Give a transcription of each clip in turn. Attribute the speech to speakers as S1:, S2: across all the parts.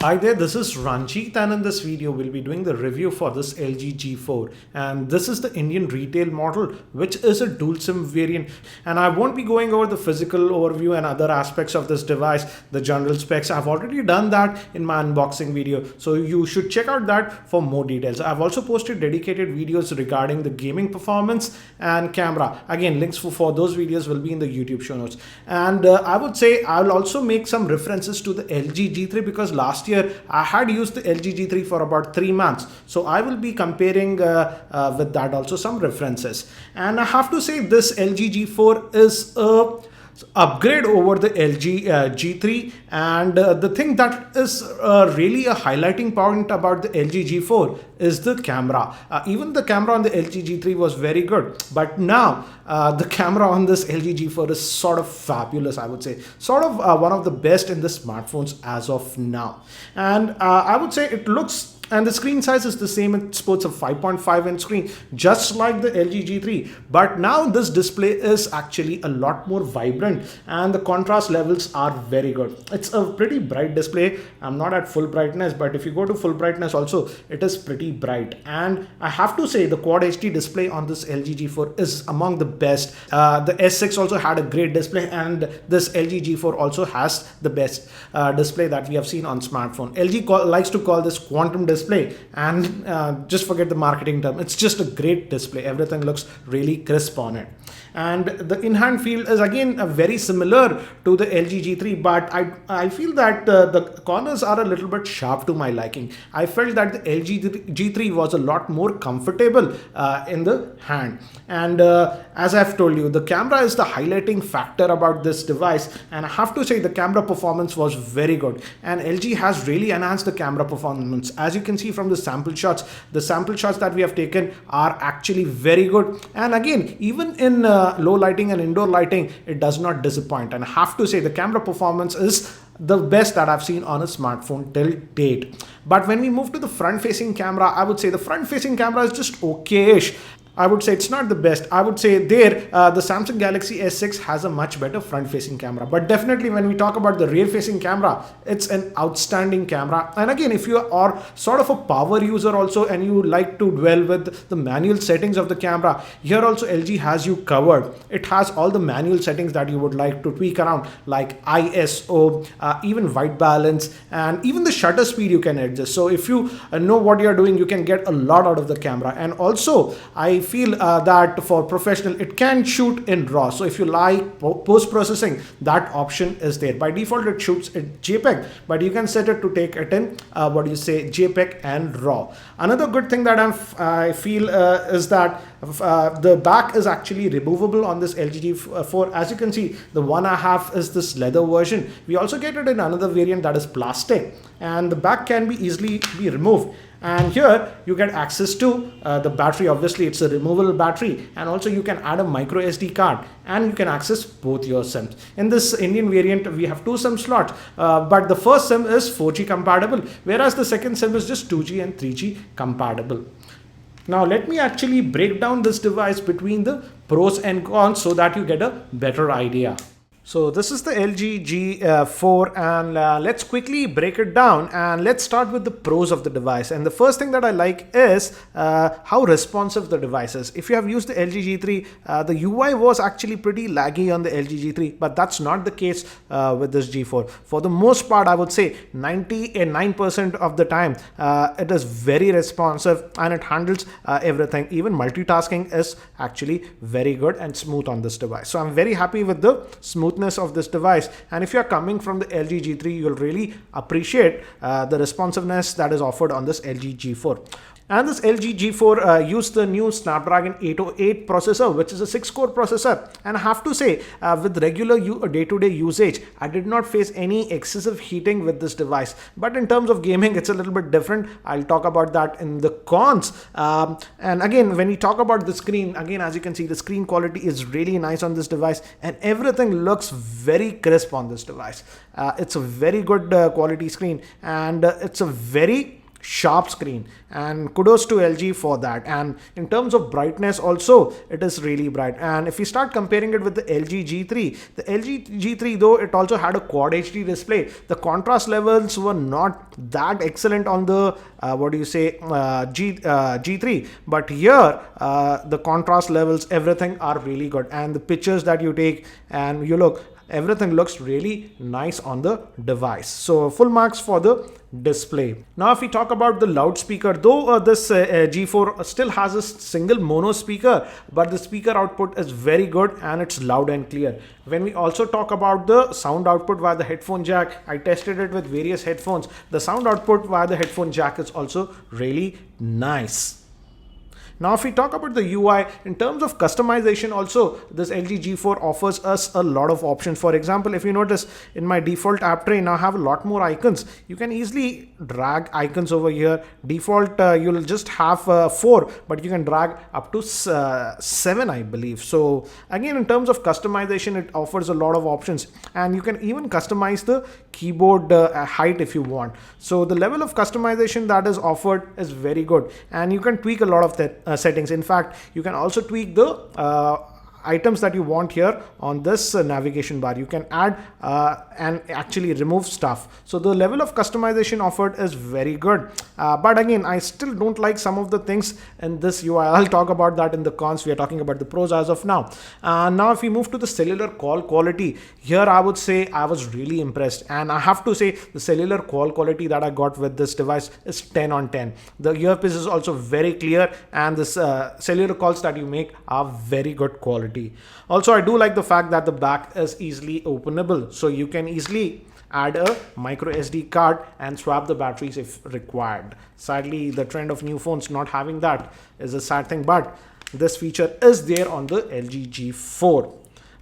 S1: Hi there, this is Ranjit, and in this video we'll be doing the review for this LG G4, and this is the Indian retail model, which is a dual SIM variant. And I won't be going over the physical overview and other aspects of this device, the general specs. I've already done that in my unboxing video, so you should check out that for more details. I've also posted dedicated videos regarding the gaming performance and camera. Again, links for those videos will be in the YouTube show notes. And I would say I'll also make some references to the LG G3 because last year I had used the LG G3 for about 3 months, so I will be comparing with that also some references. And I have to say this LG G4 is a upgrade over the LG G3, and the thing that is really a highlighting point about the LG G4 is the camera. Even the camera on the LG G3 was very good, but now the camera on this LG G4 is sort of fabulous, I would say. Sort of one of the best in the smartphones as of now. And I would say it looks, and the screen size is the same. It sports a 5.5 inch screen, just like the LG G3. But now this display is actually a lot more vibrant and the contrast levels are very good. It's a pretty bright display. I'm not at full brightness, but if you go to full brightness also, it is pretty bright. And I have to say the Quad HD display on this LG G4 is among the best. The S6 also had a great display, and this LG G4 also has the best display that we have seen on smartphone. LG likes to call this quantum display, and just forget the marketing term. It's just a great display. Everything looks really crisp on it, and the in-hand feel is again very similar to the LG G3, but I feel that the corners are a little bit sharp to my liking. I felt that the LG G3 was a lot more comfortable in the hand, and as I've told you, the camera is the highlighting factor about this device, and I have to say the camera performance was very good, and LG has really enhanced the camera performance. As you can see from the sample shots, the sample shots that we have taken are actually very good, and again, even in low lighting and indoor lighting, it does not disappoint. And I have to say the camera performance is the best that I've seen on a smartphone till date. But when we move to the front facing camera, I would say the front facing camera is just okay-ish. I would say it's not the best. I would say there the Samsung Galaxy S6 has a much better front facing camera, but definitely when we talk about the rear facing camera, it's an outstanding camera. And again, if you are sort of a power user also and you like to dwell with the manual settings of the camera, here also LG has you covered. It has all the manual settings that you would like to tweak around, like ISO, even white balance, and even the shutter speed you can adjust. So if you know what you're doing, you can get a lot out of the camera. And also I feel that for professional, it can shoot in RAW. So if you like post-processing, that option is there. By default, it shoots in JPEG, but you can set it to take it in JPEG and RAW. Another good thing that I feel is that the back is actually removable on this LG G4. As you can see, the one I have is this leather version. We also get it in another variant that is plastic, and the back can be easily be removed. And here you get access to the battery. Obviously it's a removable battery, and also you can add a micro SD card, and you can access both your SIMs. In this Indian variant we have 2 SIM slots, but the first SIM is 4G compatible, whereas the second SIM is just 2G and 3G compatible. Now let me actually break down this device between the pros and cons so that you get a better idea. So this is the LG G4, and let's quickly break it down, and let's start with the pros of the device. And the first thing that I like is how responsive the device is. If you have used the LG G3, the UI was actually pretty laggy on the LG G3, but that's not the case with this G4. For the most part, I would say 99% of the time, it is very responsive and it handles everything. Even multitasking is actually very good and smooth on this device. So I'm very happy with the smoothness of this device, and if you're coming from the LG G3, you'll really appreciate the responsiveness that is offered on this LG G4. And this LG G4 used the new Snapdragon 808 processor, which is a 6-core processor. And I have to say, with regular day-to-day usage, I did not face any excessive heating with this device. But in terms of gaming, it's a little bit different. I'll talk about that in the cons. And again, when we talk about the screen, again, as you can see, the screen quality is really nice on this device, and everything looks very crisp on this device. It's a very good quality screen, and it's a very sharp screen, and kudos to LG for that. And in terms of brightness also, it is really bright. And if we start comparing it with the LG G3, the LG G3, though it also had a quad HD display, the contrast levels were not that excellent on the G3, but here the contrast levels, everything are really good, and the pictures that you take and you look, everything looks really nice on the device. So full marks for the display. Now if we talk about the loudspeaker, though this G4 still has a single mono speaker, but the speaker output is very good and it's loud and clear. When we also talk about the sound output via the headphone jack, I tested it with various headphones. The sound output via the headphone jack is also really nice. Now, if we talk about the UI, in terms of customization also, this LG G4 offers us a lot of options. For example, if you notice in my default app tray, now I have a lot more icons. You can easily drag icons over here. Default, you'll just have 4, but you can drag up to 7, I believe. So again, in terms of customization, it offers a lot of options, and you can even customize the keyboard height if you want. So the level of customization that is offered is very good, and you can tweak a lot of that settings. In fact, you can also tweak the items that you want here on this navigation bar. You can add and actually remove stuff. So the level of customization offered is very good. But again, I still don't like some of the things in this UI. I'll talk about that in the cons. We are talking about the pros as of now. Now, if we move to the cellular call quality, here I would say I was really impressed. And I have to say the cellular call quality that I got with this device is 10 on 10. The earpiece is also very clear, and this cellular calls that you make are very good quality. Also, I do like the fact that the back is easily openable, so you can easily add a micro SD card and swap the batteries if required. Sadly, the trend of new phones not having that is a sad thing, but this feature is there on the LG G4.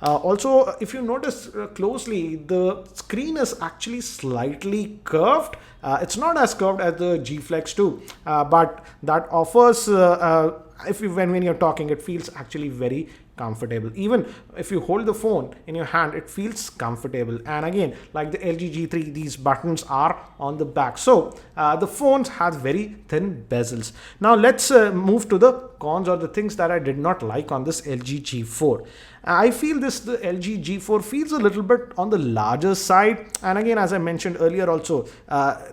S1: Also, if you notice closely, the screen is actually slightly curved. It's not as curved as the G Flex 2, but that offers, when you're talking, it feels actually very comfortable. Even if you hold the phone in your hand, it feels comfortable. And again, like the LG G3, these buttons are on the back. So the phone has very thin bezels. Now let's move to the cons, or the things that I did not like on this LG G4. I feel the LG G4 feels a little bit on the larger side, and again, as I mentioned earlier also,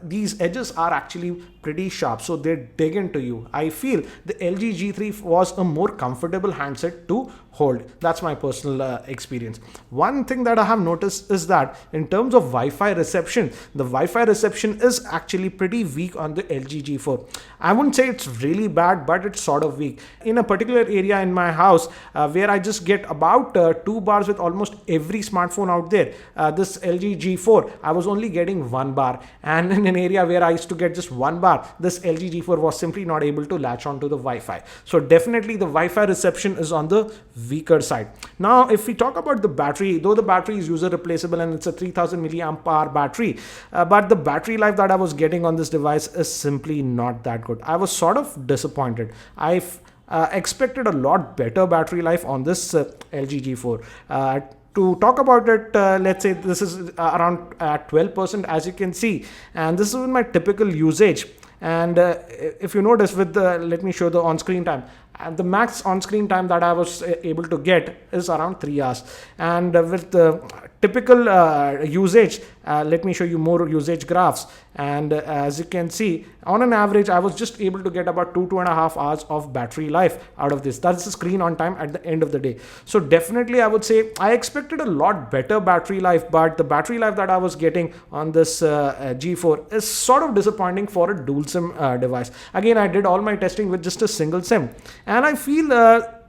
S1: these edges are actually pretty sharp, so they dig into you. I feel the LG G3 was a more comfortable handset to hold. That's my personal experience. One thing that I have noticed is that in terms of Wi-Fi reception, the Wi-Fi reception is actually pretty weak on the LG G4. I wouldn't say it's really bad, but it's sort of weak. In a particular area in my house where I just get about 2 bars with almost every smartphone out there, this LG G4, I was only getting 1 bar, and in an area where I used to get just 1 bar, this LG G4 was simply not able to latch onto the Wi-Fi. So definitely the Wi-Fi reception is on the weaker side. Now, if we talk about the battery, though the battery is user replaceable and it's a 3000 milliamp hour battery, but the battery life that I was getting on this device is simply not that good. I was sort of disappointed. I've expected a lot better battery life on this LG G4. To talk about it, let's say this is around 12%, as you can see, and this is my typical usage. And if you notice with the, let me show the on-screen time. The max on-screen time that I was able to get is around 3 hours. And with the typical usage, let me show you more usage graphs. And as you can see, on an average, I was just able to get about 2.5 hours of battery life out of this. That's the screen on time at the end of the day. So definitely, I would say I expected a lot better battery life, but the battery life that I was getting on this G4 is sort of disappointing for a dual SIM device. Again, I did all my testing with just a single SIM, and I feel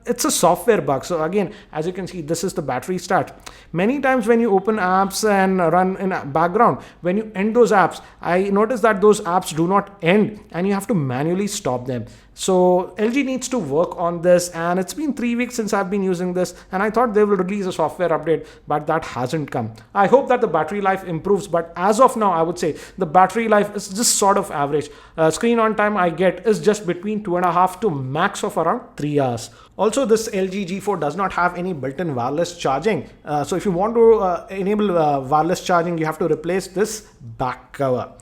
S1: it's a software bug. So again, as you can see, this is the battery stat. Many times when you open apps and run in a background, when you end those apps, I notice that those apps do not end and you have to manually stop them. So LG needs to work on this, and it's been 3 weeks since I've been using this, and I thought they will release a software update, but that hasn't come. I hope that the battery life improves, but as of now, I would say the battery life is just sort of average. Screen on time I get is just between 2.5 to max of around 3 hours. Also, this LG G4 does not have any built-in wireless charging. So if you want to enable wireless charging, you have to replace this back cover.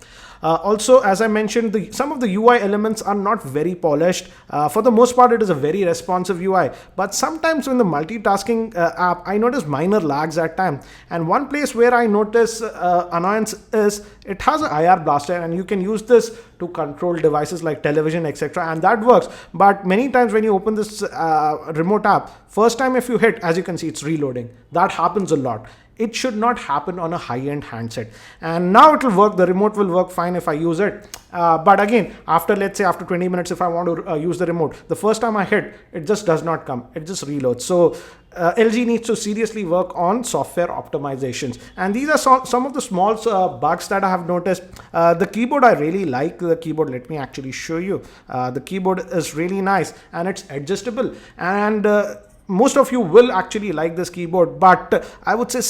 S1: Also, as I mentioned, some of the UI elements are not very polished. For the most part, it is a very responsive UI, but sometimes when the multitasking app, I notice minor lags at time. And one place where I notice annoyance is it has an IR blaster, and you can use this to control devices like television, etc., and that works. But many times when you open this remote app, first time if you hit, as you can see, it's reloading. That happens a lot. It should not happen on a high-end handset. And now it will work. The remote will work fine if I use it. But again, let's say after 20 minutes, if I want to use the remote, the first time I hit, it just does not come. It just reloads. So LG needs to seriously work on software optimizations. And these are some of the small bugs that I have noticed. The keyboard, I really like the keyboard. Let me actually show you. The keyboard is really nice and it's adjustable. And most of you will actually like this keyboard, but I would say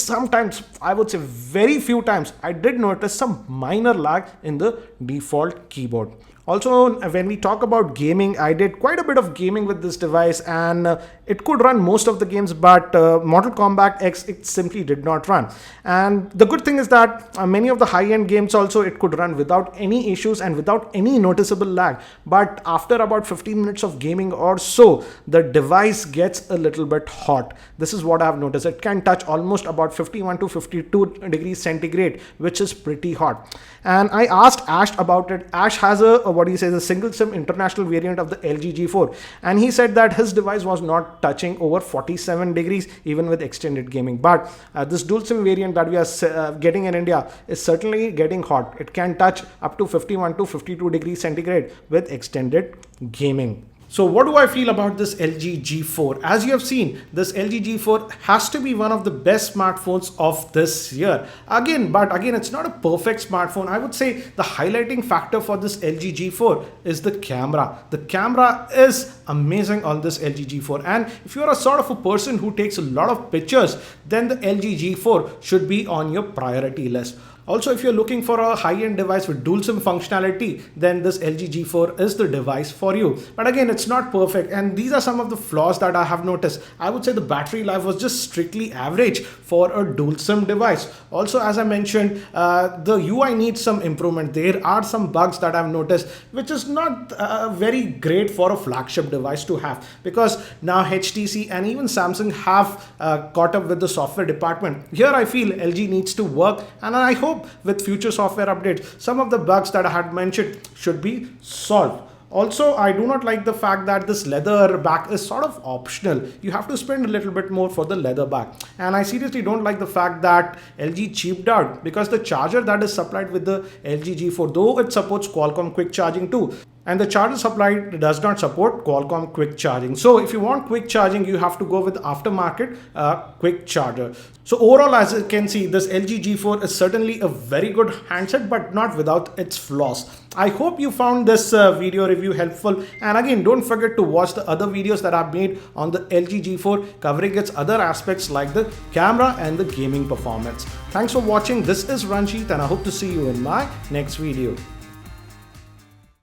S1: very few times, I did notice some minor lag in the default keyboard. Also, when we talk about gaming, I did quite a bit of gaming with this device, and it could run most of the games, but Mortal Kombat X, it simply did not run. And the good thing is that many of the high-end games also, it could run without any issues and without any noticeable lag. But after about 15 minutes of gaming or so, the device gets a little bit hot. This is what I've noticed. It can touch almost about 51 to 52 degrees centigrade, which is pretty hot. And I asked Ash about it. Ash has a single SIM international variant of the LG G4, and he said that his device was not touching over 47 degrees even with extended gaming. But this dual SIM variant that we are getting in India is certainly getting hot. It can touch up to 51 to 52 degrees centigrade with extended gaming. So what do I feel about this LG G4? As you have seen, this LG G4 has to be one of the best smartphones of this year. But again, it's not a perfect smartphone. I would say the highlighting factor for this LG G4 is the camera. The camera is amazing on this LG G4. And if you're a sort of a person who takes a lot of pictures, then the LG G4 should be on your priority list. Also, if you're looking for a high-end device with dual SIM functionality, then this LG G4 is the device for you. But again, it's not perfect, and these are some of the flaws that I have noticed. I would say the battery life was just strictly average for a dual SIM device. Also, as I mentioned, the UI needs some improvement. There are some bugs that I've noticed, which is not very great for a flagship device to have, because now HTC and even Samsung have caught up with the software department. Here I feel LG needs to work, and I hope with future software updates, some of the bugs that I had mentioned should be solved. Also, I do not like the fact that this leather back is sort of optional. You have to spend a little bit more for the leather back. And I seriously don't like the fact that LG cheaped out, because the charger that is supplied with the LG G4, though it supports Qualcomm quick charging too, and the charger supplied does not support Qualcomm quick charging. So if you want quick charging, you have to go with aftermarket quick charger. So overall, as you can see, this LG G4 is certainly a very good handset, but not without its flaws. I hope you found this video review helpful. And again, don't forget to watch the other videos that I've made on the LG G4 covering its other aspects like the camera and the gaming performance. Thanks for watching. This is Ranjit, and I hope to see you in my next video.